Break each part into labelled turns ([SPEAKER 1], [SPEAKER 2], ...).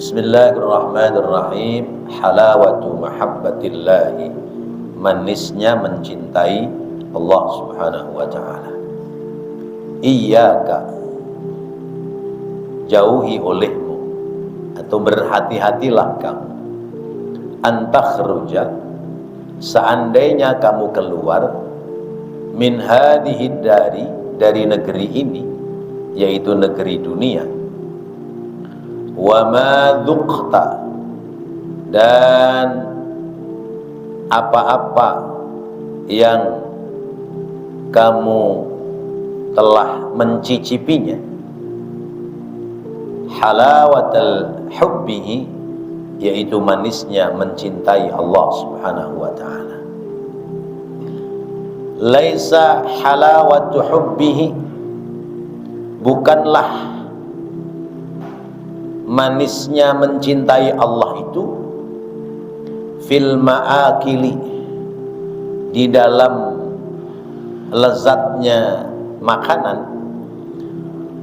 [SPEAKER 1] Bismillahirrahmanirrahim. Halawatu mahabbatillahi, manisnya mencintai Allah subhanahu wa ta'ala. Iyyaka, jauhi olehmu atau berhati-hatilah kamu, antakhruja, seandainya kamu keluar, min hadhihi dari negeri ini, yaitu negeri dunia, wa ma dhuqta, dan apa-apa yang kamu telah mencicipinya, halawatal hubbihi, yaitu manisnya mencintai Allah subhanahu wa ta'ala. Laisa halawatu hubbihi, bukanlah manisnya mencintai Allah itu fil ma'akili, di dalam lezatnya makanan,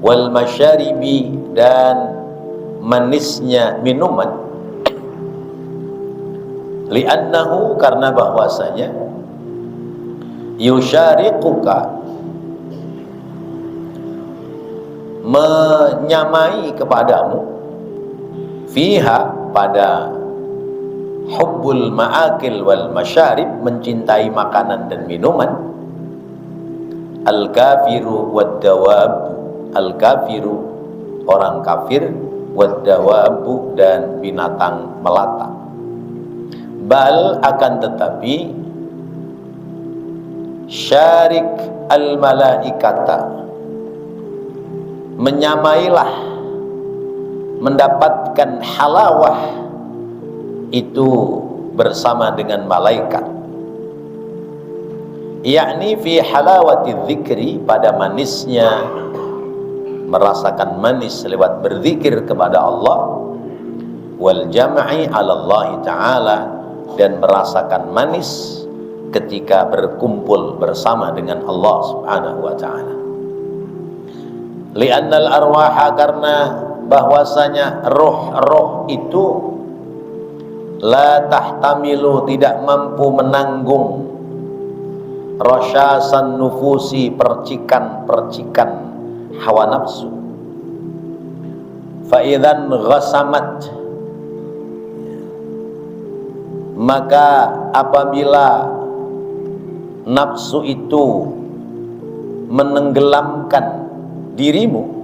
[SPEAKER 1] wal masyaribi, dan manisnya minuman, li'annahu, karena bahwasanya yusyariquka, menyamai kepadamu, fiha, pada hubbul ma'akil wal masyarib, mencintai makanan dan minuman, al-kafiru wad-dawab, al-kafiru, orang kafir, wad-dawabu, dan binatang melata. Bal, akan tetapi, syarik al-malaikata, menyamailah, mendapatkan halawah itu bersama dengan malaikat, yakni fi halawati dzikri, pada manisnya merasakan manis lewat berzikir kepada Allah, wal jam'i 'ala Allah ta'ala, dan merasakan manis ketika berkumpul bersama dengan Allah subhanahu wa ta'ala. Li'annal arwaha, karena bahwasanya roh-roh itu la tahtamilu, tidak mampu menanggung, rasyasan nufusi, percikan-percikan hawa nafsu. Fa idzan ghasamat, maka apabila nafsu itu menenggelamkan dirimu,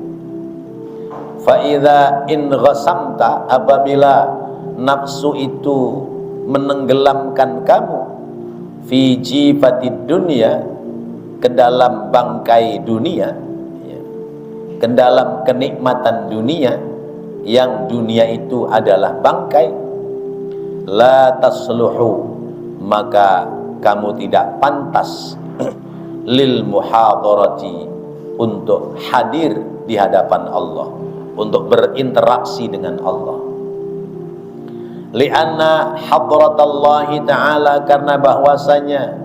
[SPEAKER 1] fa idza in ghasamta, apabila nafsu itu menenggelamkan kamu, fi jifatid dunya, ke dalam bangkai dunia, ke dalam kenikmatan dunia, yang dunia itu adalah bangkai, la tasluhu, maka kamu tidak pantas lil muhadarati, untuk hadir di hadapan Allah, untuk berinteraksi dengan Allah. Li'anna hadratallahi ta'ala, karena bahwasanya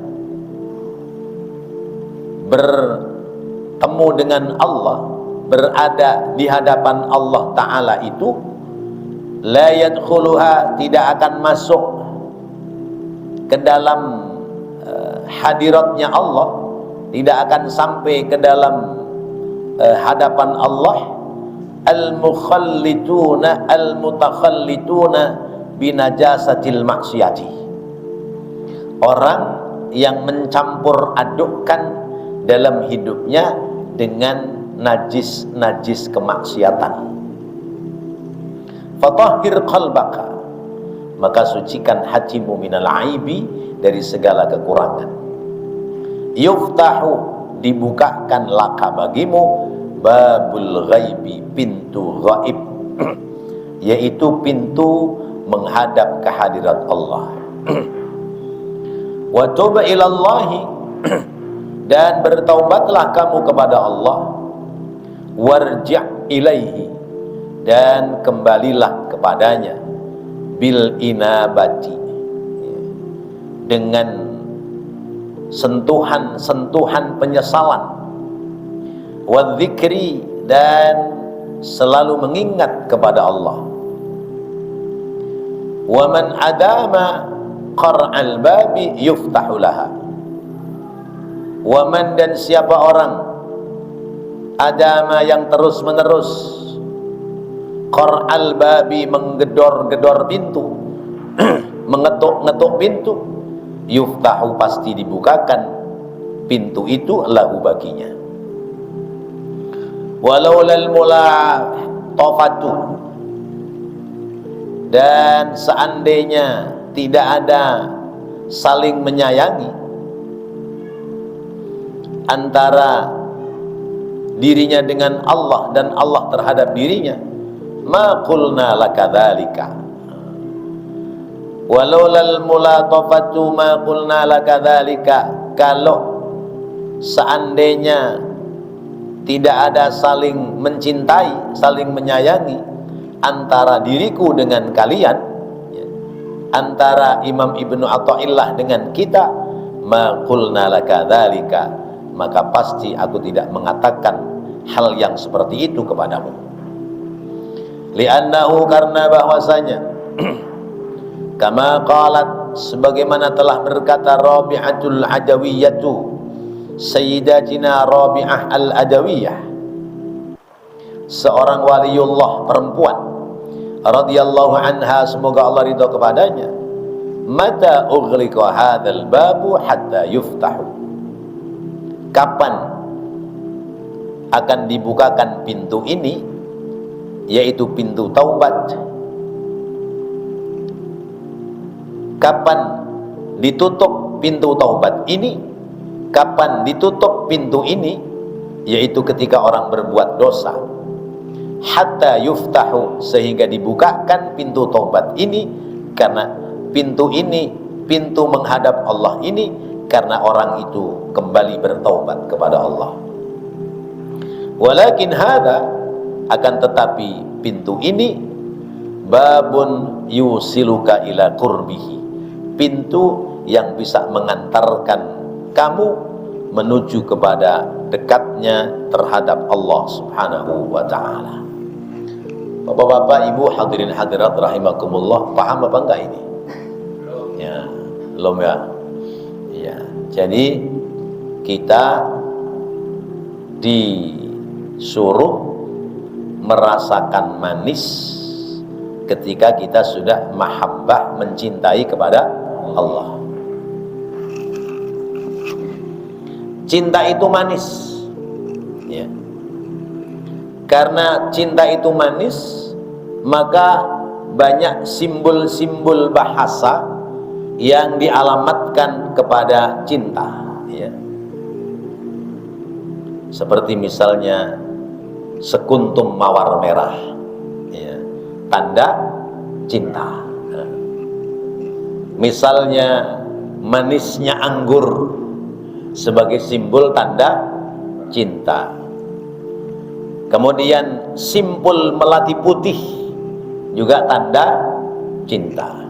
[SPEAKER 1] bertemu dengan Allah, berada di hadapan Allah ta'ala itu, la yadkhuluha, tidak akan masuk ke dalam hadiratnya Allah, tidak akan sampai ke dalam hadapan Allah, al-mukhallituna al-mutakhallituna binajasatil maksiyati, orang yang mencampur adukkan dalam hidupnya dengan najis-najis kemaksiatan. Fatahhir qalbaka, maka sucikan hatimu minal aibi, dari segala kekurangan. Yuftahu, dibukakan laka bagimu, babul ghaibi, pintu ghaib, yaitu pintu menghadap kehadirat Allah. Wa tuba ilallahi, dan bertaubatlah kamu kepada Allah, warji' ilaihi, dan kembalilah kepadanya, bil inabati, dengan sentuhan-sentuhan penyesalan, wadzikri, dan selalu mengingat kepada Allah, wa man adama qar'al babi yuftahu laha. Wa man, dan siapa orang adama yang terus menerus qar'al babi, menggedor-gedor pintu mengetuk-ngetuk pintu, yuftahu, pasti dibukakan pintu itu lahu baginya. Walaulal mulatafatu, dan seandainya tidak ada saling menyayangi antara dirinya dengan Allah dan Allah terhadap dirinya, ma qulna laka dzalika. Walaulal mulatafatu ma qulna laka dzalika, kalau seandainya tidak ada saling mencintai, saling menyayangi antara diriku dengan kalian, antara Imam Ibnu Athaillah dengan kita, ma qulna laka dzalika, maka pasti aku tidak mengatakan hal yang seperti itu kepadamu. Li'annahu, karena bahwasanya kama qalat, sebagaimana telah berkata Rabi'atul Adawiyatu, Sayyidatina Rabi'ah al-Adawiyah, seorang waliullah perempuan radhiyallahu anha, semoga Allah ridha kepadanya, mata ughliqa hadzal babu hatta yuftahu, kapan akan dibukakan pintu ini, yaitu pintu taubat, kapan ditutup pintu taubat ini, kapan ditutup pintu ini, yaitu ketika orang berbuat dosa, hatta yuftahu, sehingga dibukakan pintu taubat ini, karena pintu ini, pintu menghadap Allah ini, karena orang itu kembali bertaubat kepada Allah. Walakin hadza, akan tetapi pintu ini, babun yusiluka ila qurbihi, pintu yang bisa mengantarkan kamu menuju kepada dekatnya terhadap Allah Subhanahu wa ta'ala. Bapak-bapak, ibu, hadirin hadirat rahimakumullah, paham apa enggak ini? Ya, belum ya? Ya, jadi kita disuruh merasakan manis ketika kita sudah mahabbah, mencintai kepada Allah. Cinta itu manis, ya. Karena cinta itu manis, maka banyak simbol-simbol bahasa yang dialamatkan kepada cinta, ya. Seperti misalnya sekuntum mawar merah, ya, tanda cinta. Misalnya manisnya anggur sebagai simbol tanda cinta. Kemudian simpul melati putih juga tanda cinta.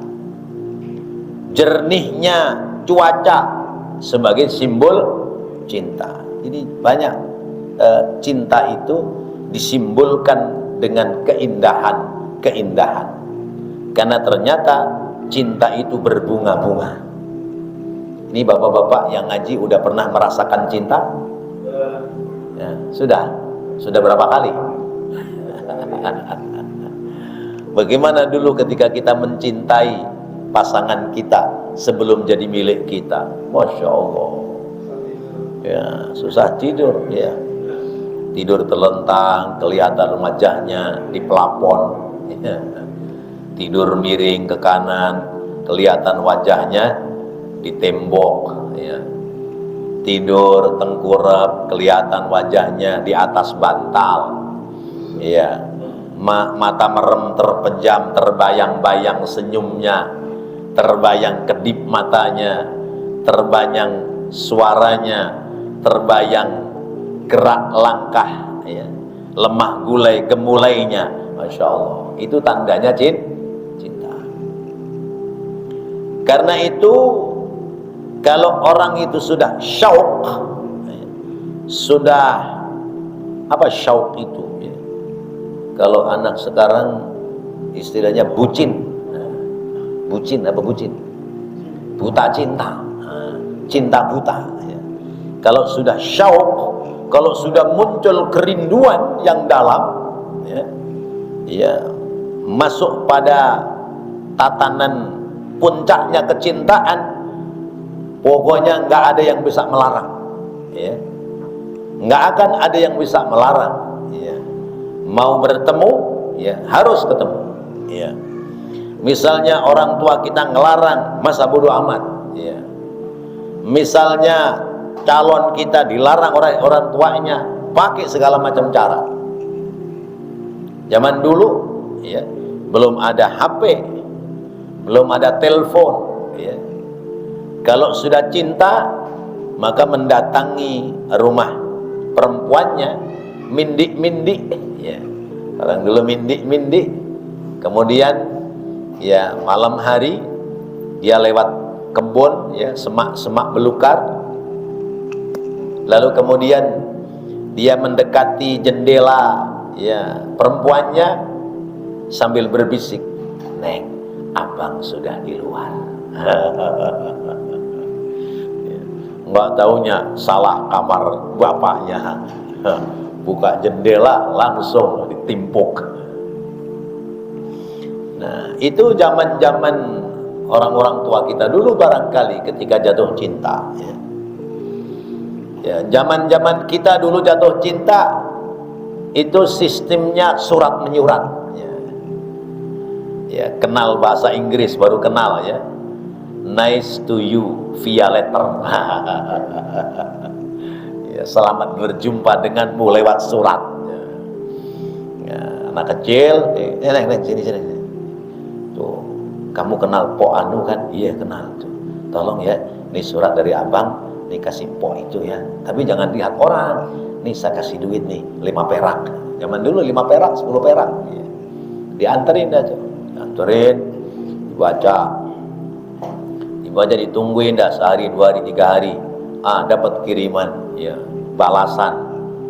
[SPEAKER 1] Jernihnya cuaca sebagai simbol cinta. Jadi banyak cinta itu disimbolkan dengan keindahan. Karena ternyata cinta itu berbunga-bunga. Ini bapak-bapak yang ngaji udah pernah merasakan cinta? Ya, sudah berapa kali? Bagaimana dulu ketika kita mencintai pasangan kita sebelum jadi milik kita? Masya Allah, ya, susah tidur, ya, tidur telentang, kelihatan wajahnya di plafon, ya. Tidur miring ke kanan, kelihatan wajahnya di tembok, ya. Tidur tengkurap, kelihatan wajahnya di atas bantal, ya. Mata merem terpejam, terbayang-bayang senyumnya, terbayang kedip matanya, terbayang suaranya, terbayang gerak langkah, ya, lemah gulai gemulainya. Masya Allah, itu tandanya cinta. Karena itu kalau orang itu sudah syauq, sudah apa syauq itu, ya. Kalau anak sekarang istilahnya bucin, Bucin apa bucin? Buta cinta. Cinta buta. Ya. Kalau sudah syauq, kalau sudah muncul kerinduan yang dalam, ya, ya masuk pada tatanan puncaknya kecintaan, pokoknya nggak ada yang bisa melarang, ya. Nggak akan ada yang bisa melarang, ya. Mau bertemu, ya harus ketemu, ya. Misalnya orang tua kita ngelarang, masa bodoh amat, ya. Misalnya calon kita dilarang oleh orang tuanya, pakai segala macam cara. Zaman dulu, ya, belum ada HP, belum ada telepon, ya. Kalau sudah cinta, maka mendatangi rumah perempuannya, mindik-mindik, ya. Orang dulu mindik-mindik, kemudian ya malam hari dia lewat kebun, ya, semak-semak belukar, lalu kemudian dia mendekati jendela, ya, perempuannya sambil berbisik, "Neng, abang sudah di luar." Nggak taunya salah kamar bapaknya, buka jendela langsung ditimpuk. Nah, itu zaman-zaman orang-orang tua kita dulu barangkali ketika jatuh cinta, ya. Ya, zaman-zaman kita dulu jatuh cinta itu sistemnya surat menyurat, ya. Ya, kenal bahasa Inggris baru kenal, ya. Nice to you via letter. Ya, selamat berjumpa denganmu lewat surat. Ya. Ya, anak kecil, sini. Tuh, kamu kenal Po Anu kan? Iya kenal tuh. Tolong ya, ini surat dari abang, nih kasih Po itu ya. Tapi jangan lihat orang. Nih saya kasih duit nih, 5 perak. Zaman dulu 5 perak, 10 perak. Ya. Dianterin dah tuh, dianterin, dibaca, ditungguin dah sehari, 2 hari, 3 hari. Dapat kiriman, ya, balasan.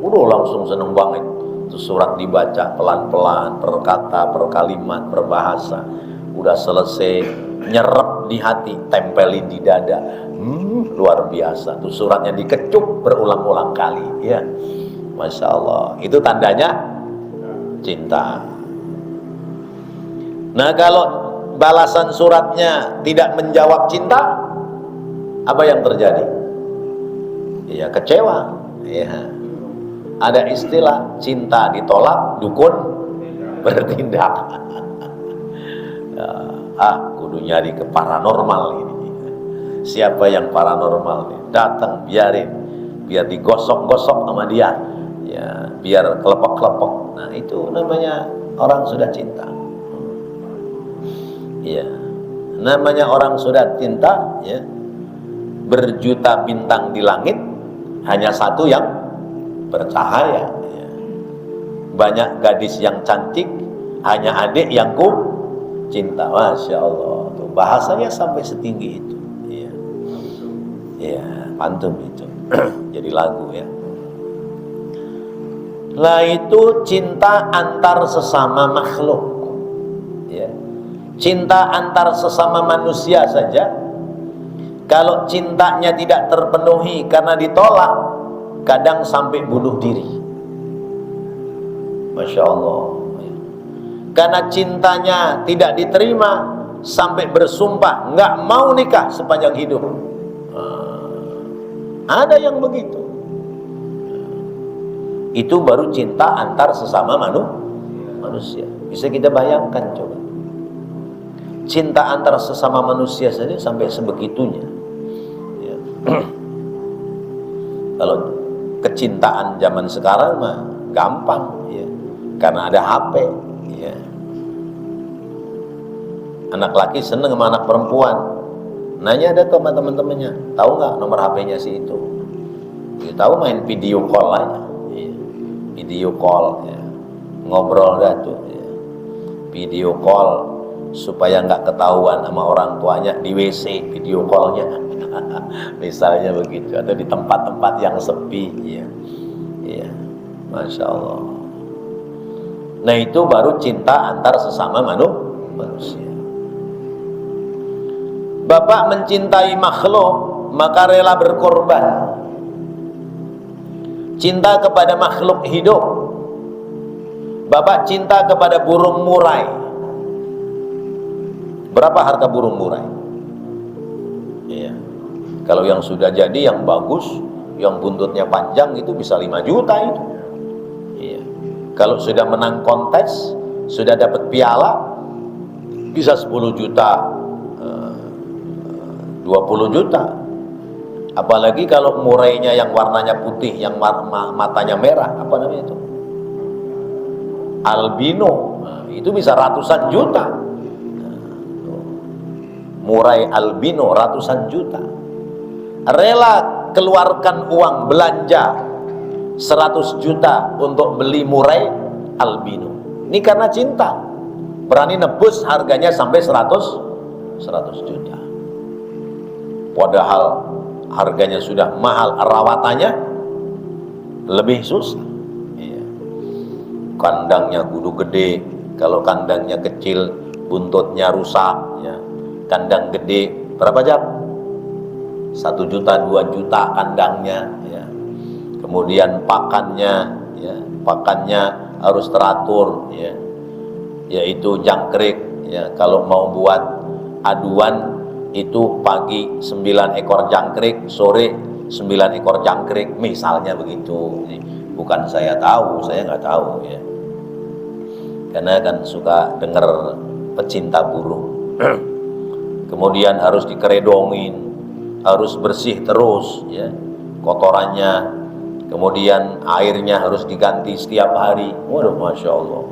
[SPEAKER 1] Udah langsung seneng banget. Itu surat dibaca pelan-pelan, per kata, per kalimat, per bahasa. Udah selesai, nyerap di hati, tempelin di dada. Luar biasa. Tuh suratnya dikecup berulang-ulang kali, ya. Masya Allah. Itu tandanya cinta. Nah, kalau balasan suratnya tidak menjawab cinta, apa yang terjadi? Ya kecewa, ya. Ada istilah cinta ditolak, dukun bertindak. Kudu nyari ke paranormal ini. Siapa yang paranormal nih? Datang, biarin, biar digosok-gosok sama dia, ya, biar kelepok-kelepok. Nah, itu namanya orang sudah cinta. Ya, namanya orang sudah cinta, ya. Berjuta bintang di langit, hanya satu yang bercahaya, ya. Banyak gadis yang cantik, hanya adik yang ku cinta. Masya Allah, tuh bahasanya sampai setinggi itu, ya, ya, pantun itu. Jadi lagu, ya. Lah itu cinta antar sesama makhluk, ya. Cinta antar sesama manusia saja, kalau cintanya tidak terpenuhi karena ditolak, kadang sampai bunuh diri. Masya Allah. Karena cintanya tidak diterima, sampai bersumpah nggak mau nikah sepanjang hidup. Ada yang begitu. Itu baru cinta antar sesama manusia. Bisa kita bayangkan coba. Cinta antar sesama manusia saja sampai sebegitunya, ya. Kalau kecintaan zaman sekarang mah gampang, ya, karena ada HP, ya. Anak laki seneng sama anak perempuan, nanya ada tuh sama temen-temennya, tahu nggak nomor HP-nya si itu? Ya, tahu, main video call aja, ya. Video call, ya. Ngobrol dah tuh, ya. Video call supaya nggak ketahuan sama orang tuanya di WC, video callnya. Misalnya begitu, atau di tempat-tempat yang sepi, ya. Ya, Masya Allah. Nah, itu baru cinta antar sesama manusia. Bapak mencintai makhluk, maka rela berkorban. Cinta kepada makhluk hidup. Bapak cinta kepada burung murai. Berapa harga burung murai? Iya. Kalau yang sudah jadi, yang bagus, yang buntutnya panjang, itu bisa 5 juta itu. Iya. Kalau sudah menang kontes, sudah dapat piala, bisa 10 juta, 20 juta. Apalagi kalau murainya yang warnanya putih, yang matanya merah, apa namanya itu? Albino. Nah, itu bisa ratusan juta. Murai albino ratusan juta. Rela keluarkan uang belanja 100 juta untuk beli murai albino. Ini karena cinta. Berani nebus harganya sampai 100 juta. Padahal harganya sudah mahal, rawatannya lebih susah. Iya. Kandangnya kudu gede. Kalau kandangnya kecil, buntutnya rusak. Ya. Kandang gede, berapa jam? 1 juta, 2 juta kandangnya. Ya. Kemudian pakannya, ya, pakannya harus teratur. Ya. Yaitu jangkrik. Ya. Kalau mau buat aduan, itu pagi 9 ekor jangkrik, sore 9 ekor jangkrik, misalnya begitu. Bukan saya tahu, saya nggak tahu ya. Karena kan suka dengar pecinta burung. Kemudian harus dikeredongin, harus bersih terus ya, kotorannya. Kemudian airnya harus diganti setiap hari. Waduh, masya Allah.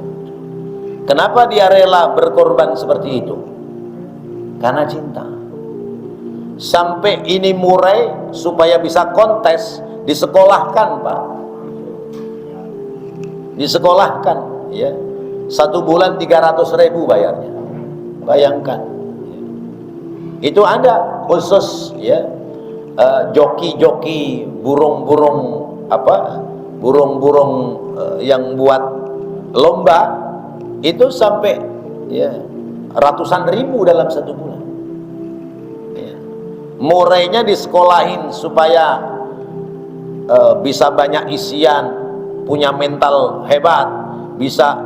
[SPEAKER 1] Kenapa dia rela berkorban seperti itu? Karena cinta. Sampai ini murai supaya bisa kontes, disekolahkan Pak, disekolahkan ya, 1 bulan 300.000 bayarnya. Bayangkan, itu ada khusus ya, joki-joki burung-burung apa, burung-burung yang buat lomba itu sampai ya ratusan ribu dalam 1 bulan. Murainya disekolahin supaya bisa banyak isian, punya mental hebat, bisa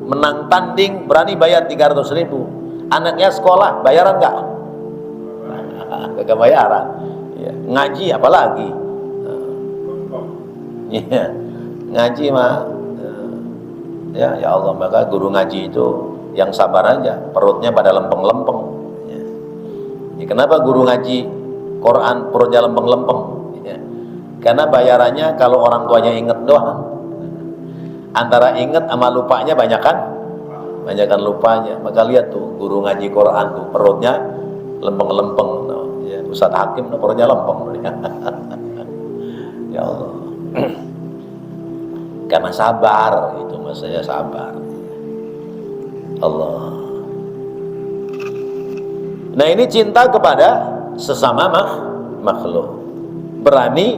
[SPEAKER 1] menang tanding, berani bayar 300.000. Anaknya sekolah, bayaran nggak? Nggak bayaran. Ya. Ngaji apalagi? Ya. Ngaji mah, ya Allah, maka guru ngaji itu yang sabar aja, perutnya pada lempeng-lempeng. Ya, kenapa guru ngaji Quran perutnya lempeng-lempeng? Ya. Karena bayarannya kalau orang tuanya inget doang. Antara inget sama lupanya banyakan lupanya. Maka lihat tuh guru ngaji Quran tuh perutnya lempeng-lempeng. Ya, Ustadz Hakim tuh perutnya lempeng. Ya Allah. Karena sabar, itu maksudnya sabar. Allah. Nah, ini cinta kepada sesama makhluk. Berani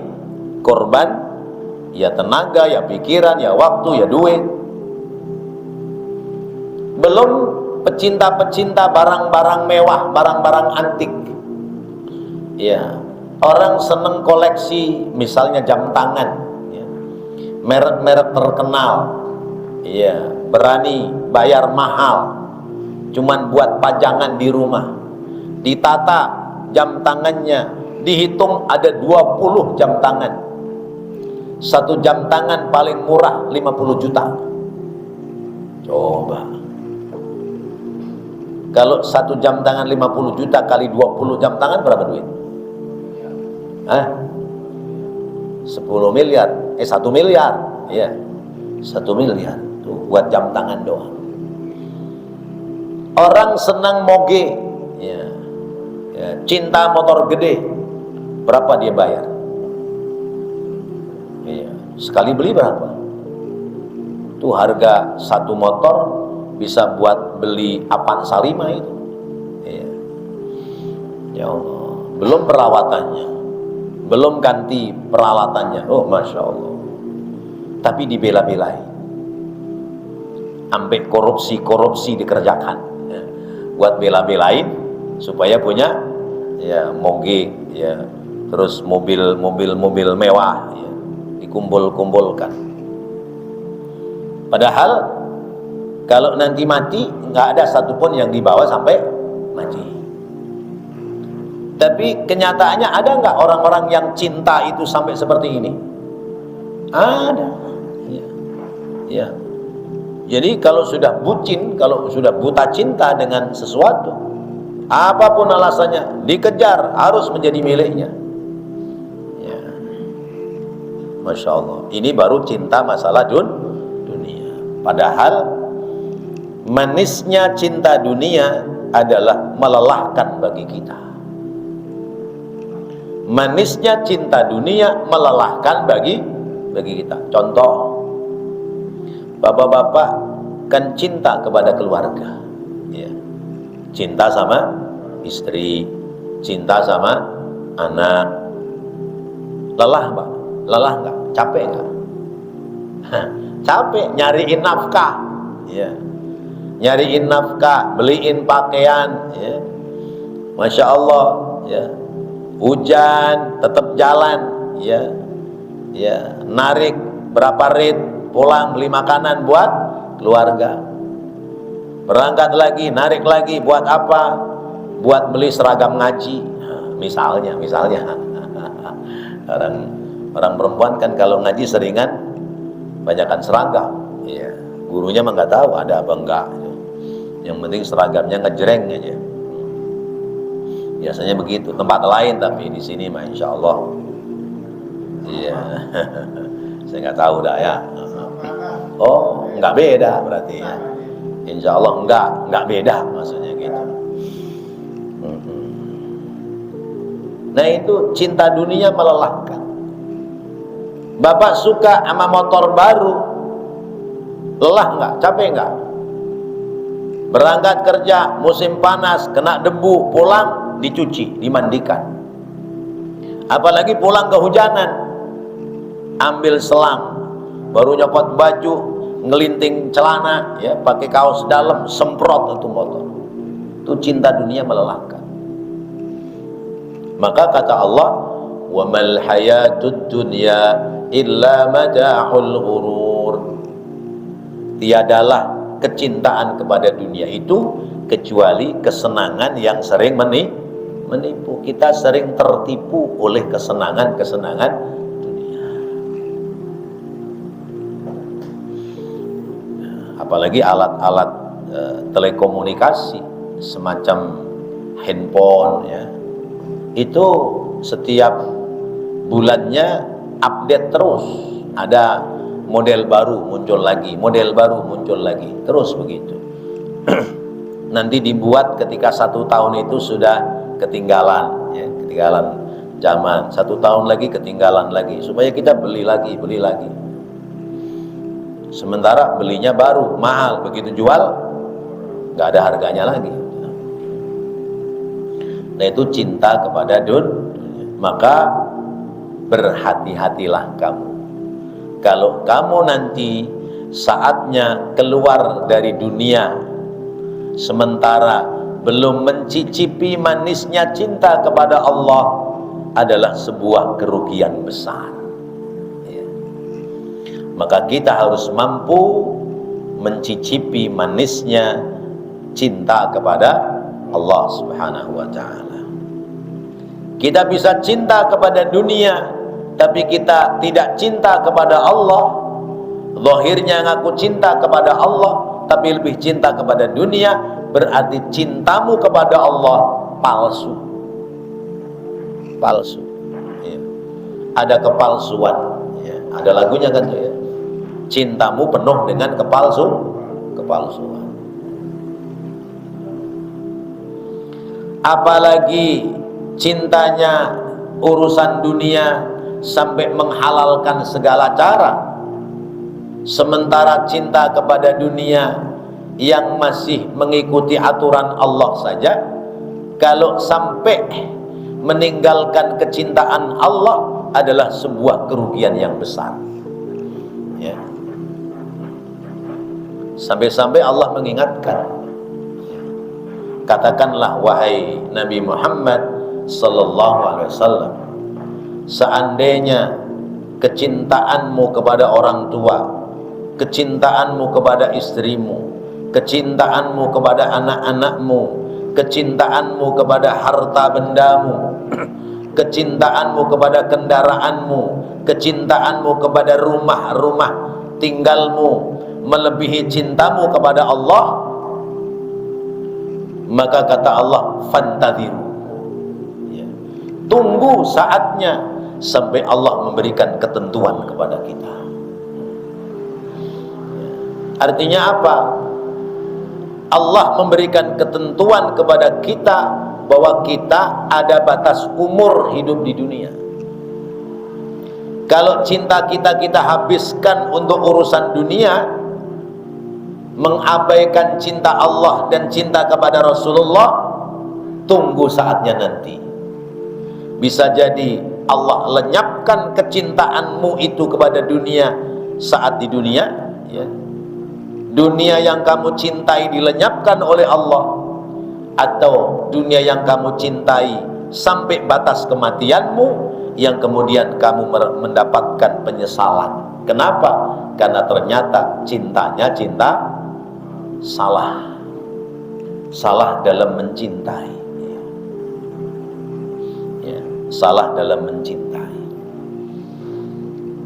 [SPEAKER 1] korban, ya tenaga, ya pikiran, ya waktu, ya duit. Belum pecinta-pecinta barang-barang mewah, barang-barang antik. Ya, orang seneng koleksi misalnya jam tangan, ya. Merek-merek terkenal. Ya, berani bayar mahal cuman buat pajangan di rumah. Ditata jam tangannya, dihitung ada 20 jam tangan. 1 jam tangan paling murah 50 juta. Coba. Kalau 1 jam tangan 50 juta kali 20 jam tangan berapa duit? 10 miliar. 1 miliar. Ya. 1 miliar. Tuh, buat jam tangan doang. Orang senang moge. Ya. Ya, cinta motor gede, berapa dia bayar? Ya, sekali beli berapa? Tuh harga 1 motor bisa buat beli Avanza 5 itu. Ya. Ya Allah, belum perawatannya, belum ganti peralatannya. Oh masya Allah. Tapi dibela-belain, sampai korupsi dikerjakan, ya. Buat bela-belain supaya punya ya moge, ya terus mobil mewah, ya, dikumpul-kumpulkan. Padahal kalau nanti mati nggak ada satupun yang dibawa sampai mati. Tapi kenyataannya ada nggak orang-orang yang cinta itu sampai seperti ini? Ada. Ya. Ya. Jadi kalau sudah bucin, kalau sudah buta cinta dengan sesuatu, apapun alasannya, dikejar, harus menjadi miliknya. Ya. Masya Allah. Ini baru cinta masalah dunia. Padahal manisnya cinta dunia adalah melelahkan bagi kita. Manisnya cinta dunia melelahkan bagi kita. Contoh, bapak-bapak kan cinta kepada keluarga, ya. Cinta sama istri, cinta sama anak. Lelah Pak? Lelah nggak? Capek nggak? Capek nyariin nafkah, ya. Nyariin nafkah, beliin pakaian, ya. Masya Allah, ya. Hujan tetap jalan, ya. Ya, narik berapa rit, pulang beli makanan buat keluarga. Berangkat lagi, narik lagi, buat apa? Buat beli seragam ngaji. Misalnya. Orang perempuan kan kalau ngaji seringan banyakkan seragam. Ya, gurunya mah nggak tahu ada apa enggak. Yang penting seragamnya ngejreng aja. Biasanya begitu. Tempat lain tapi di sini mah insya Allah. Iya. Saya nggak tahu dah ya. Oh, nggak beda berarti ya. Insya Allah nggak beda maksudnya gitu. Nah itu cinta dunia melelahkan. Bapak suka sama motor baru, lelah nggak? Capek nggak? Berangkat kerja musim panas, kena debu, pulang dicuci, dimandikan. Apalagi pulang kehujanan, ambil selang, baru nyopot baju, ngelinting celana, ya pakai kaos dalam, semprot itu motor. Itu cinta dunia melelahkan. Maka kata Allah, wa mal hayatud dunya illa mata'ul ghurur. Tiadalah kecintaan kepada dunia itu kecuali kesenangan yang sering menipu. Kita sering tertipu oleh kesenangan-kesenangan dunia. Apalagi alat-alat telekomunikasi semacam handphone, ya. Itu setiap bulannya update terus, ada model baru muncul lagi, terus begitu. Nanti dibuat ketika 1 tahun itu sudah ketinggalan, ya, ketinggalan zaman. 1 tahun lagi ketinggalan lagi, supaya kita beli lagi. Sementara belinya baru, mahal, begitu jual nggak ada harganya lagi. Nah itu cinta kepada dunia. Maka berhati-hatilah kamu. Kalau kamu nanti saatnya keluar dari dunia, sementara belum mencicipi manisnya cinta kepada Allah, adalah sebuah kerugian besar, ya. Maka kita harus mampu mencicipi manisnya cinta kepada Allah Subhanahu wa ta'ala. Kita bisa cinta kepada dunia, tapi kita tidak cinta kepada Allah. Zahirnya ngaku cinta kepada Allah, tapi lebih cinta kepada dunia, berarti cintamu kepada Allah palsu. Ya. Ada kepalsuan, ya. Ada lagunya kan tuh, ya. Cintamu penuh dengan kepalsuan. Apalagi cintanya urusan dunia sampai menghalalkan segala cara, sementara cinta kepada dunia yang masih mengikuti aturan Allah saja, kalau sampai meninggalkan kecintaan Allah adalah sebuah kerugian yang besar, ya. Sampai-sampai Allah mengingatkan, katakanlah wahai Nabi Muhammad, sallallahu alaihi wasallam, seandainya kecintaanmu kepada orang tua, kecintaanmu kepada istrimu, kecintaanmu kepada anak-anakmu, kecintaanmu kepada harta bendamu, kecintaanmu kepada kendaraanmu, kecintaanmu kepada rumah-rumah tinggalmu melebihi cintamu kepada Allah, maka kata Allah, fantadhiru, ya, tunggu saatnya sampai Allah memberikan ketentuan kepada kita. Artinya apa? Allah memberikan ketentuan kepada kita bahwa kita ada batas umur hidup di dunia. Kalau cinta kita habiskan untuk urusan dunia, mengabaikan cinta Allah dan cinta kepada Rasulullah, tunggu saatnya nanti. Bisa jadi Allah lenyapkan kecintaanmu itu kepada dunia saat di dunia, ya. Dunia yang kamu cintai dilenyapkan oleh Allah, atau dunia yang kamu cintai sampai batas kematianmu, yang kemudian kamu mendapatkan penyesalan. Kenapa? Karena ternyata cintanya cinta salah dalam mencintai, ya, salah dalam mencintai.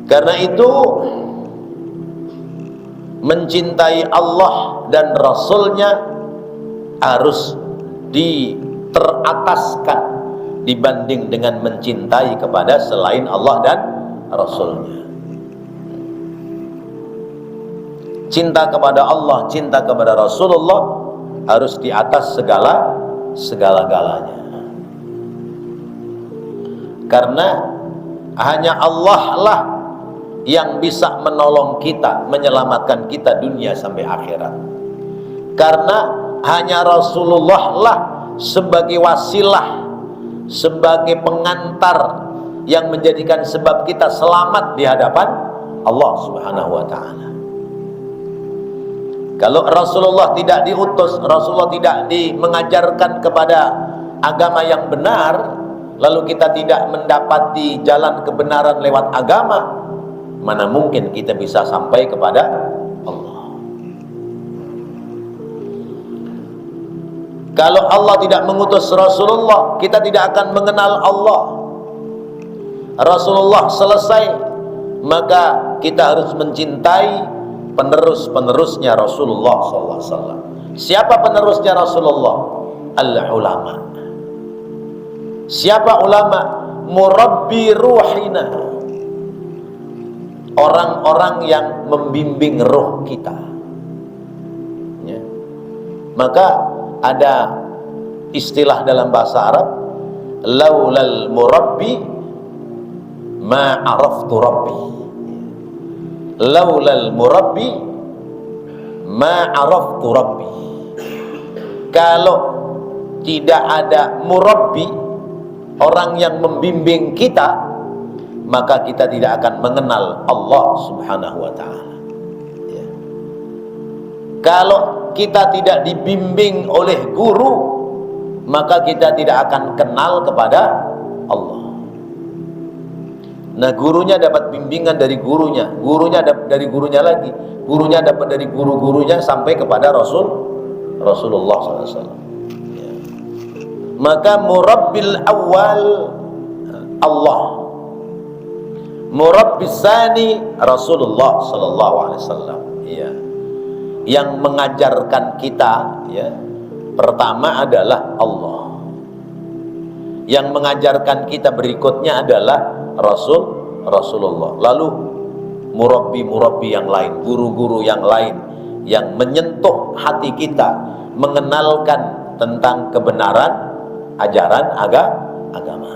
[SPEAKER 1] Karena itu mencintai Allah dan Rasulnya harus terataskan dibanding dengan mencintai kepada selain Allah dan Rasulnya. Cinta kepada Allah, cinta kepada Rasulullah harus di atas segala-galanya. Karena hanya Allah lah yang bisa menolong kita, menyelamatkan kita dunia sampai akhirat. Karena hanya Rasulullah lah sebagai wasilah, sebagai pengantar yang menjadikan sebab kita selamat di hadapan Allah Subhanahu wa ta'ala. Kalau Rasulullah tidak diutus, Rasulullah tidak mengajarkan kepada agama yang benar, lalu kita tidak mendapati jalan kebenaran lewat agama, mana mungkin kita bisa sampai kepada Allah. Kalau Allah tidak mengutus Rasulullah, kita tidak akan mengenal Allah. Rasulullah selesai, maka kita harus mencintai penerus-penerusnya Rasulullah SAW. Siapa penerusnya Rasulullah? Al-ulama. Siapa ulama? Murabbi ruhina, orang-orang yang membimbing roh kita, ya. Maka ada istilah dalam bahasa Arab, laulal murabbi ma araftu rabbi. Laulal murabbi ma araftu rabbi. Kalau tidak ada murabbi, orang yang membimbing kita, maka kita tidak akan mengenal Allah Subhanahu wa ta'ala, ya. Kalau kita tidak dibimbing oleh guru, maka kita tidak akan kenal kepada Allah. Nah, gurunya dapat bimbingan dari gurunya, gurunya dapat dari gurunya lagi, gurunya dapat dari guru-gurunya sampai kepada Rasulullah SAW, ya. Maka murabbil awal Allah, murabbis tsani Rasulullah sallallahu alaihi wasallam, ya. Yang mengajarkan kita, ya, pertama adalah Allah. Yang mengajarkan kita berikutnya adalah Rasulullah. Lalu murabbi yang lain, guru-guru yang lain yang menyentuh hati kita, mengenalkan tentang kebenaran ajaran agama.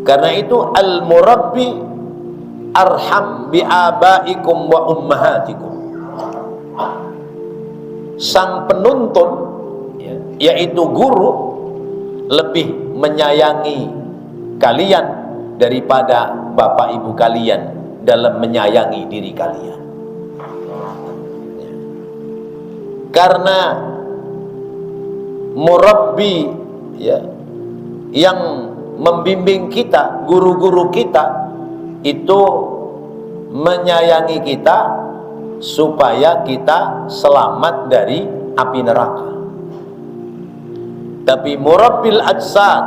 [SPEAKER 1] Karena itu al-murabbi arham bi abaikum wa ummahatikum. Sang penuntun, ya, yaitu guru, lebih menyayangi kalian daripada bapak ibu kalian dalam menyayangi diri kalian. Karena murabbi, ya, yang membimbing kita, guru-guru kita itu menyayangi kita supaya kita selamat dari api neraka. Tapi murabbil ajsad,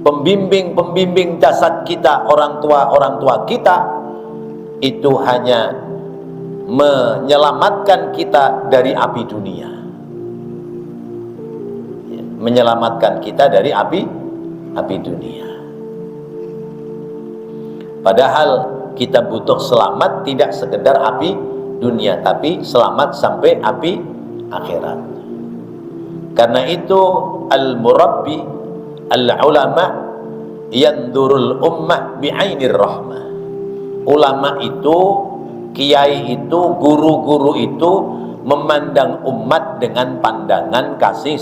[SPEAKER 1] pembimbing jasad kita, orang tua kita itu hanya menyelamatkan kita dari api dunia, menyelamatkan kita dari api dunia. Padahal kita butuh selamat tidak sekedar api dunia, tapi selamat sampai api akhirat. Karena itu al-murabbi, al-ulama yandurul ummah bi'ainir rahmah. Ulama itu, kiai itu, guru-guru itu memandang umat dengan pandangan kasih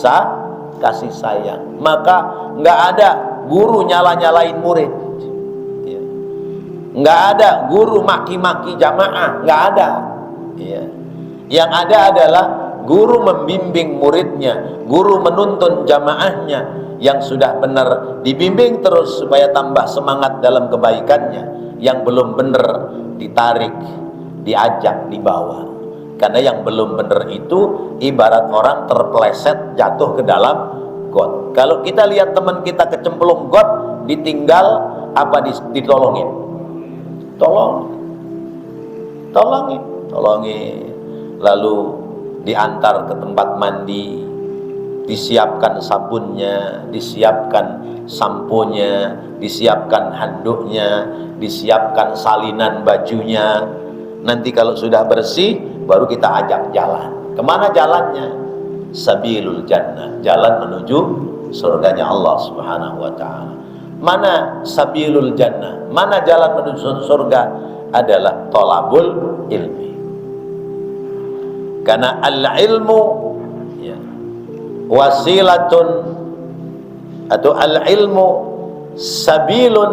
[SPEAKER 1] sayang. Maka nggak ada guru nyala-nyalain murid, ya. Nggak ada guru maki-maki jamaah, nggak ada, ya. Yang ada adalah guru membimbing muridnya, guru menuntun jamaahnya yang sudah benar dibimbing terus supaya tambah semangat dalam kebaikannya, yang belum benar ditarik, diajak, dibawa. Karena yang belum benar itu ibarat orang terpeleset jatuh ke dalam got. Kalau kita lihat teman kita kecemplung got, ditinggal apa ditolongin? Tolongin. Lalu diantar ke tempat mandi, disiapkan sabunnya, disiapkan samponya, disiapkan handuknya, disiapkan salinan bajunya. Nanti kalau sudah bersih, baru kita ajak jalan. Kemana jalannya? Sabilul jannah, jalan menuju surganya Allah Subhanahu wa ta'ala. Mana sabilul jannah, mana jalan menuju surga? Adalah thalabul ilmi. Karena al-ilmu, ya, wasilatun, atau al-ilmu sabilun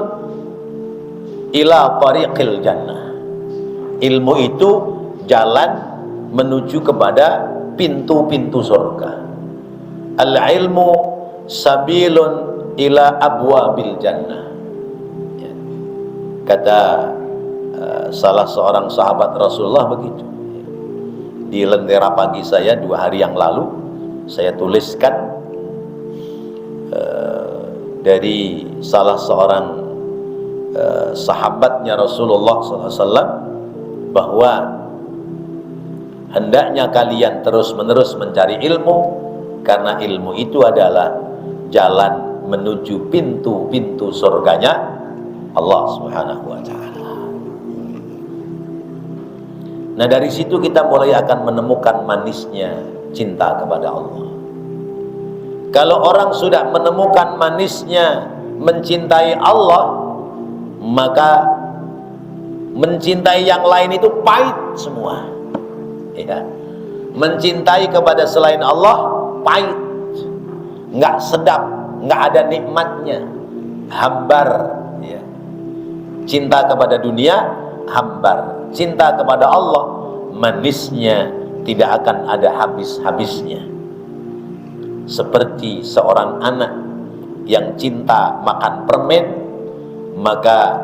[SPEAKER 1] ila tariqil jannah. Ilmu itu jalan menuju kepada pintu-pintu surga. Al-ilmu sabilun ila abwabil jannah, ya. Kata salah seorang sahabat Rasulullah begitu. Di lentera pagi saya 2 hari yang lalu, saya tuliskan dari salah seorang sahabatnya Rasulullah SAW, bahwa hendaknya kalian terus-menerus mencari ilmu, karena ilmu itu adalah jalan menuju pintu-pintu surganya Allah Subhanahu wa ta'ala. Nah, dari situ kita mulai akan menemukan manisnya cinta kepada Allah. Kalau orang sudah menemukan manisnya mencintai Allah, maka mencintai yang lain itu pahit semua, ya. Mencintai kepada selain Allah pahit, nggak sedap, nggak ada nikmatnya, hambar, ya. Cinta kepada dunia hambar, cinta kepada Allah manisnya tidak akan ada habis-habisnya. Seperti seorang anak yang cinta makan permen, maka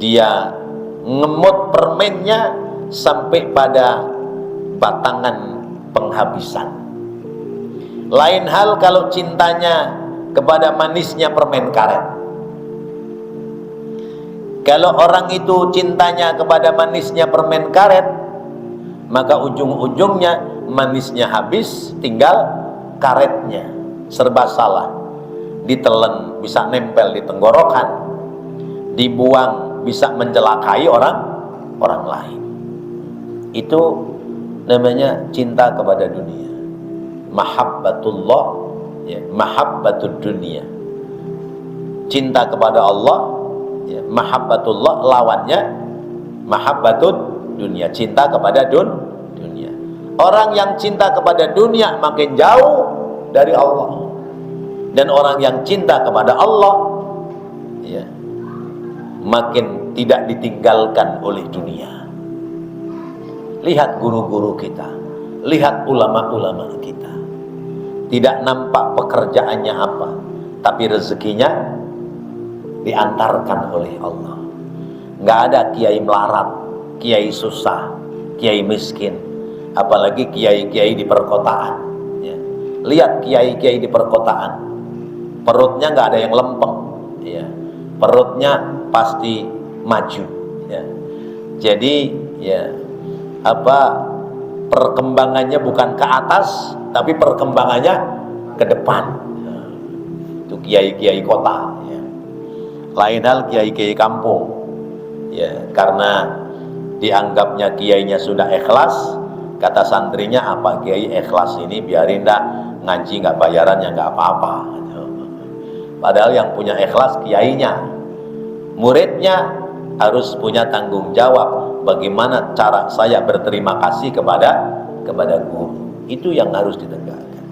[SPEAKER 1] dia ngemut permennya sampai pada batangan penghabisan. Lain hal kalau cintanya kepada manisnya permen karet. Kalau orang itu cintanya kepada manisnya permen karet, maka ujung-ujungnya manisnya habis, tinggal karetnya. Serba salah. Ditelan bisa nempel di tenggorokan, dibuang bisa mencelakai orang lain. Itu namanya cinta kepada dunia. Mahabbatullah, ya, mahabbatud dunia. Cinta kepada Allah, ya, mahabbatullah lawannya mahabbatud dunia, cinta kepada dunia. Orang yang cinta kepada dunia makin jauh dari Allah, dan orang yang cinta kepada Allah, ya, makin tidak ditinggalkan oleh dunia. Lihat guru-guru kita, lihat ulama-ulama kita. tidak nampak pekerjaannya apa, tapi rezekinya diantarkan oleh Allah. Nggak ada kiai melarat, kiai susah, kiai miskin, apalagi kiai-kiai di perkotaan ya. Lihat kiai-kiai di perkotaan, perutnya nggak ada yang lempeng ya. Perutnya pasti maju ya. Jadi ya perkembangannya bukan ke atas, tapi perkembangannya ke depan ya. Itu kiai-kiai kota ya. Lain hal kiai-kiai kampung ya, karena dianggapnya kiainya sudah ikhlas, kata santrinya, apa kiai ikhlas ini, biarin dah, ngaji nggak bayarannya nggak apa-apa. Padahal yang punya ikhlas kiainya, muridnya harus punya tanggung jawab. Bagaimana cara saya berterima kasih kepada guru, itu yang harus ditegakkan.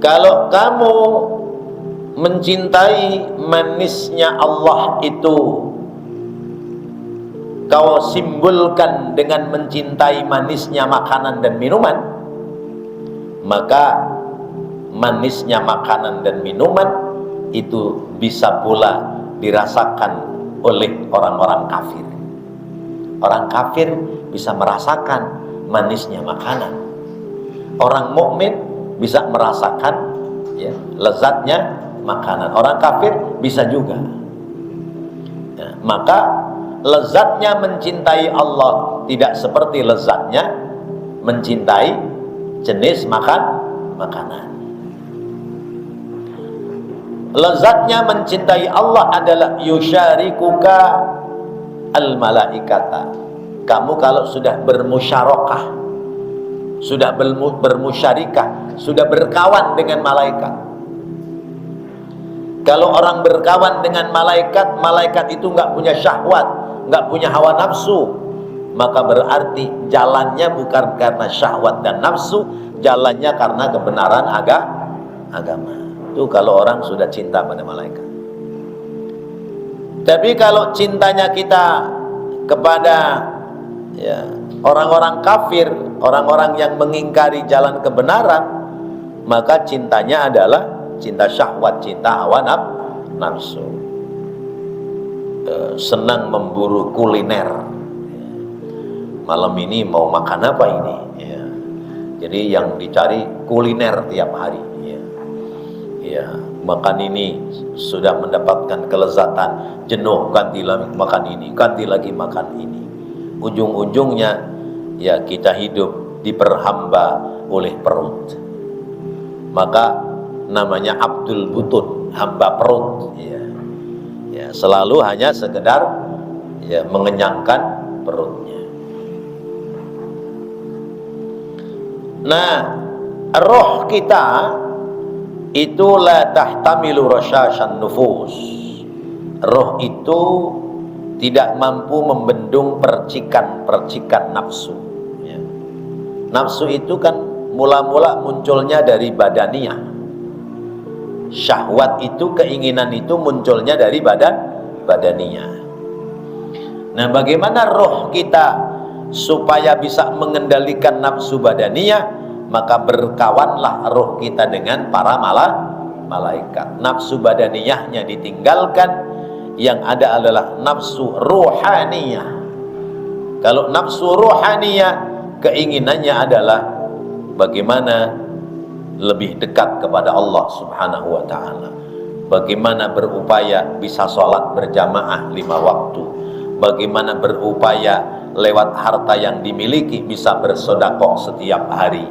[SPEAKER 1] Kalau kamu mencintai manisnya Allah itu kau simbolkan dengan mencintai manisnya makanan dan minuman, maka manisnya makanan dan minuman itu bisa pula dirasakan oleh orang-orang kafir. Orang kafir bisa merasakan manisnya makanan. Orang mukmin bisa merasakan ya, lezatnya makanan. Orang kafir bisa juga ya, maka lezatnya mencintai Allah tidak seperti lezatnya mencintai jenis makanan. Lezatnya mencintai Allah adalah yusyarikuka al-malaikata. Kamu kalau sudah bermusyarakah, sudah bermusyarikah, sudah berkawan dengan malaikat. Kalau orang berkawan dengan malaikat, malaikat itu nggak punya syahwat, nggak punya hawa nafsu, maka berarti jalannya bukan karena syahwat dan nafsu, jalannya karena kebenaran agama. Itu kalau orang sudah cinta pada malaikat. Tapi kalau cintanya kita kepada ya, orang-orang kafir, orang-orang yang mengingkari jalan kebenaran, maka cintanya adalah cinta syahwat, cinta hawa nafsu. Senang memburu kuliner. Malam ini mau makan apa ini? Ya. Jadi yang dicari kuliner tiap hari. Ya, makan ini sudah mendapatkan kelezatan, jenuh, ganti lagi makan ini, ganti lagi makan ini. Ujung-ujungnya ya kita hidup diperhamba oleh perut. Maka namanya Abdul Butun, hamba perut ya. Ya, selalu hanya sekedar ya mengenyangkan perutnya. Nah, roh kita itu la tahtamilu rasyashan nufus. Roh itu tidak mampu membendung percikan-percikan nafsu ya. Nafsu itu kan mula-mula munculnya dari badaniyah. Syahwat itu, keinginan itu munculnya dari badaniyah. Nah, bagaimana roh kita supaya bisa mengendalikan nafsu badaniyah? Maka berkawanlah roh kita dengan para malaikat. Nafsu badaniyahnya ditinggalkan, yang ada adalah nafsu ruhaniyah. Kalau nafsu ruhaniyah, keinginannya adalah bagaimana lebih dekat kepada Allah Subhanahu wa ta'ala, bagaimana berupaya bisa sholat berjamaah 5 waktu, bagaimana berupaya lewat harta yang dimiliki bisa bersedekah setiap hari,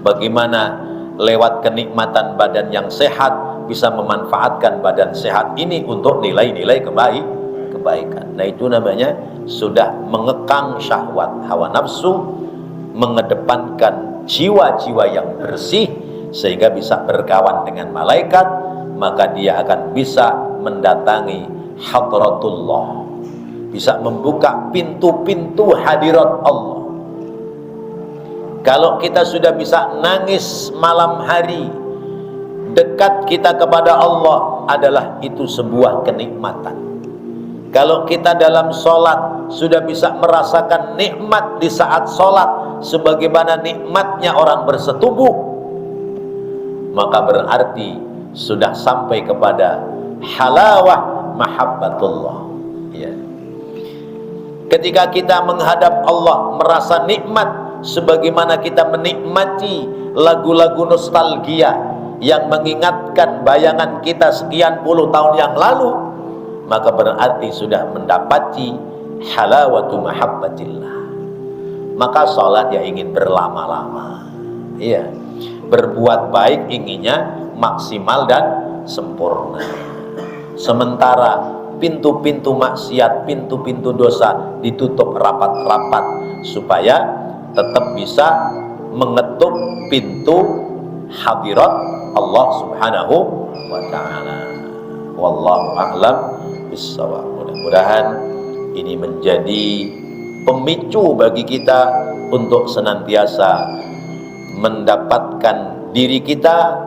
[SPEAKER 1] bagaimana lewat kenikmatan badan yang sehat bisa memanfaatkan badan sehat ini untuk nilai-nilai kebaikan. Nah, itu namanya sudah mengekang syahwat hawa nafsu, mengedepankan jiwa-jiwa yang bersih sehingga bisa berkawan dengan malaikat, maka dia akan bisa mendatangi hadratullah, bisa membuka pintu-pintu hadirat Allah. Kalau kita sudah bisa nangis malam hari, dekat kita kepada Allah adalah itu sebuah kenikmatan. Kalau kita dalam sholat sudah bisa merasakan nikmat di saat sholat, sebagaimana nikmatnya orang bersetubuh, maka berarti sudah sampai kepada halawah mahabbatullah. Ya. Ketika kita menghadap Allah merasa nikmat sebagaimana kita menikmati lagu-lagu nostalgia yang mengingatkan bayangan kita sekian puluh tahun yang lalu, maka berarti sudah mendapati halawatu mahabbatillah. Maka sholat ya ingin berlama-lama, iya. Berbuat baik inginnya maksimal dan sempurna. Sementara pintu-pintu maksiat, pintu-pintu dosa ditutup rapat-rapat supaya tetap bisa mengetuk pintu hadirat Allah Subhanahu wa ta'ala. Wallahu a'lam bissawab. Mudah-mudahan ini menjadi pemicu bagi kita untuk senantiasa mendapatkan diri kita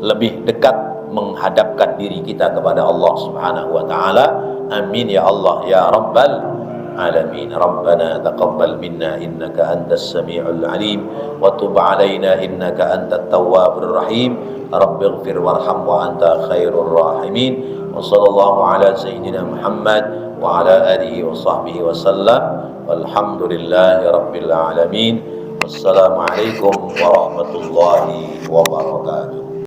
[SPEAKER 1] lebih dekat, menghadapkan diri kita kepada Allah Subhanahu wa ta'ala. Amin ya Allah ya Rabbal alamin. Rabbana taqabbal minna innaka antas sami'ul alim wa tub alaina innaka antat tawwabur rahim. Rabbighfir warham wa anta khairur rahimin. Wa sallallahu ala sayyidina Muhammad wa ala alihi wa sahbihi wa sallam. Walhamdulillahi rabbil alamin. Wassalamualaikum warahmatullahi wabarakatuh.